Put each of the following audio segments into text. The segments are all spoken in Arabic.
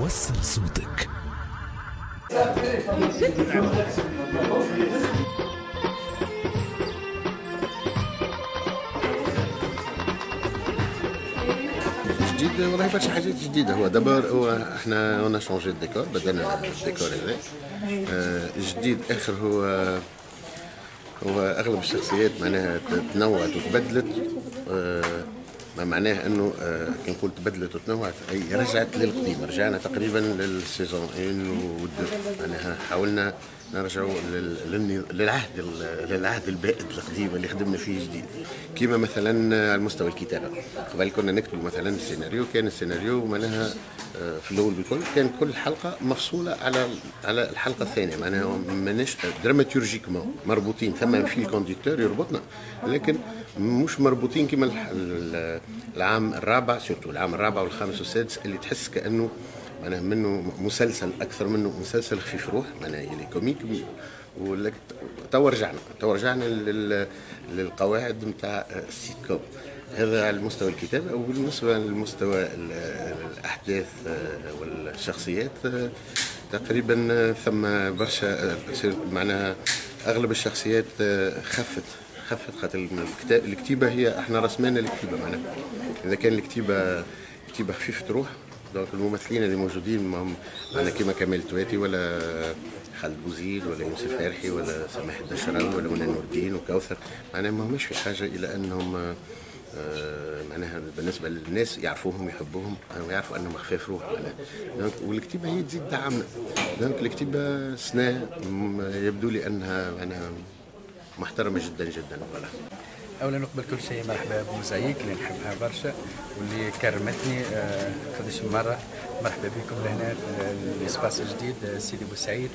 وصل صوتك. جديد والله برشا حاجات جديدة. هو دابا احنا شونجي الديكور، بدلنا الديكور هذا جديد. اخر هو اغلب الشخصيات معناها تنوعت وتبدلت. ما معناه انه كي نقول تبدلت وتنوعت اي رجعت للقديم، رجعنا تقريبا للسيزون 1 و معناها حاولنا نرجعوا للعهد البائد القديم اللي خدمنا فيه جديد. كيما مثلا على مستوى الكتابه، قبل كنا نكتب مثلا السيناريو، كان السيناريو معناها في الاول بكل كان كل حلقه مفصوله على الحلقه الثانيه، معناها ماناش دراماتورجيكمون مربوطين، ثم في الكونديكتور يربطنا، لكن مش مربوطين كما العام الرابع، سورتو العام الرابع والخامس والسادس اللي تحس كانه معناها منه مسلسل اكثر منه مسلسل خفيف روح، معناها يعني كوميك. تو رجعنا للقواعد نتاع السيت كوم. هذا على مستوى الكتابه. وبالنسبه لمستوى الاحداث والشخصيات تقريبا ثم برشا، معناها اغلب الشخصيات خفت خاطر الكتيبه هي احنا رسمنا الكتيبه، معناها اذا كان الكتيبه خفيفه روح، دونك الممثلين اللي موجودين معنا كيما كمال تواتي ولا خالد بوزيد ولا يوسف فرحي ولا سماح الدشراوي ولا منى نور الدين وكوثر، معناها ما هماش في حاجه الى انهم معناها بالنسبه للناس يعرفوهم يحبوهم ويعرفوا انهم خفاف روح معناها. والكتيبه هي تزيد دعمنا. دونك الكتيبه سنه يبدو لي انها معناها محترمه جدا جدا. ولا اولا قبل كل شيء مرحبا بموزايك اللي نحبها برشا واللي كرمتني قداش مره. مرحبا بكم لهنا في الاسباس الجديد سيدي بوسعيد.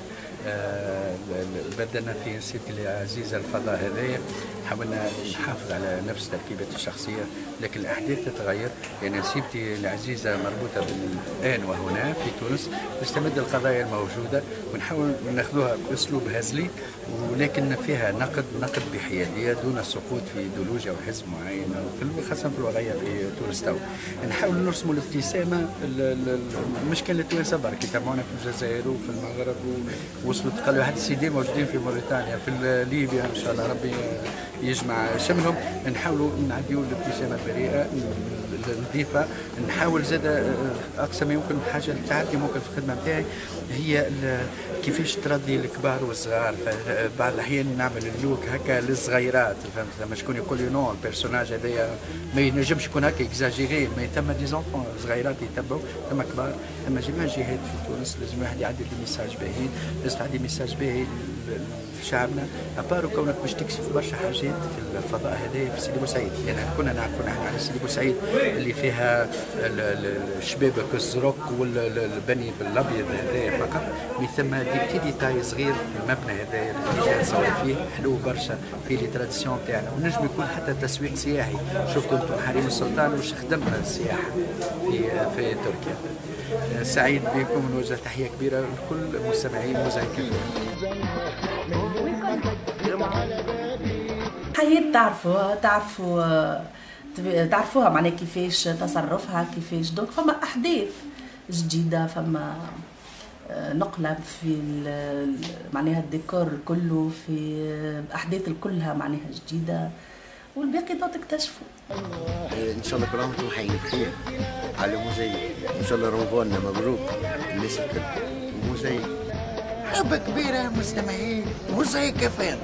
بدلنا في سيدي العزيزه الفضاء هذايا، حاولنا نحافظ على نفس تركيبه الشخصيه، لكن الاحداث تتغير. يعني سيدتي العزيزه مربوطه بالان وهنا في تونس، نستمد القضايا الموجوده ونحاول ناخذوها باسلوب هزلي، ولكن فيها نقد بحياديه دون السقوط في ايديولوجيا وحزب معين، خاصه في الوضعيه في تونس تو. نحاول نرسموا الابتسامه، مش كان التوانسه برك يتابعونا في الجزائر وفي المغرب ووصلوا تقالوا واحد السيدين موجودين في موريتانيا في ليبيا، ان شاء الله ربي يجمع شملهم. نحاولوا نعديوا الابتسامه البريئه نظيفه. نحاول زاد اقصى ما يمكن حاجه تعدي ممكن في الخدمه نتاعي هي كيفاش ترضي الكبار والصغار. بعض الاحيان نعمل اللوك هكا للصغيرات، فهمت؟ لما شكون يقول لي نو البيرسوناج هذايا ما ينجمش يكون هكا اكزاجيري، ما ثم دي زونفون صغيرات يتبعوا، ثم كبار، ثم جميع الجهات في تونس لازم الواحد يعدي الميساج باهي، لازم تعدي ميساج باهي لشعبنا. ابارو كونك باش تكشف برشا حاجات في الفضاء هذايا في سيدي بوسعيد. يعني كنا نعرفوا نحن على سيدي بوسعيد اللي فيها الشبابك الزرق والبني بالابيض هذايا فقط، من ثم دي ديتاي صغير في المبنى هذايا اللي جاي نصور فيه حلو برشا في لي تراديسيون تاعنا، ونجم يكون حتى تسويق سياحي. شفتوا انتم حريم السلطان واش خدمنا السياحه في تركيا. سعيد بكم، نوجه تحيه كبيره لكل مستمعين موزايك. حياة تعرفوها معناها كيفاش تصرفها، كيفاش دونك فما احداث جديده، فما نقلب في معناها الديكور كله، في احداث كلها معناها جديده، والباقي تو تكتشفوا. ان شاء الله كل عام وانتم حيين بخير على موزايك، ان شاء الله رمضاننا مبروك الناس الكل. موزايك حبة كبيرة مستمعين موزايك كفاية.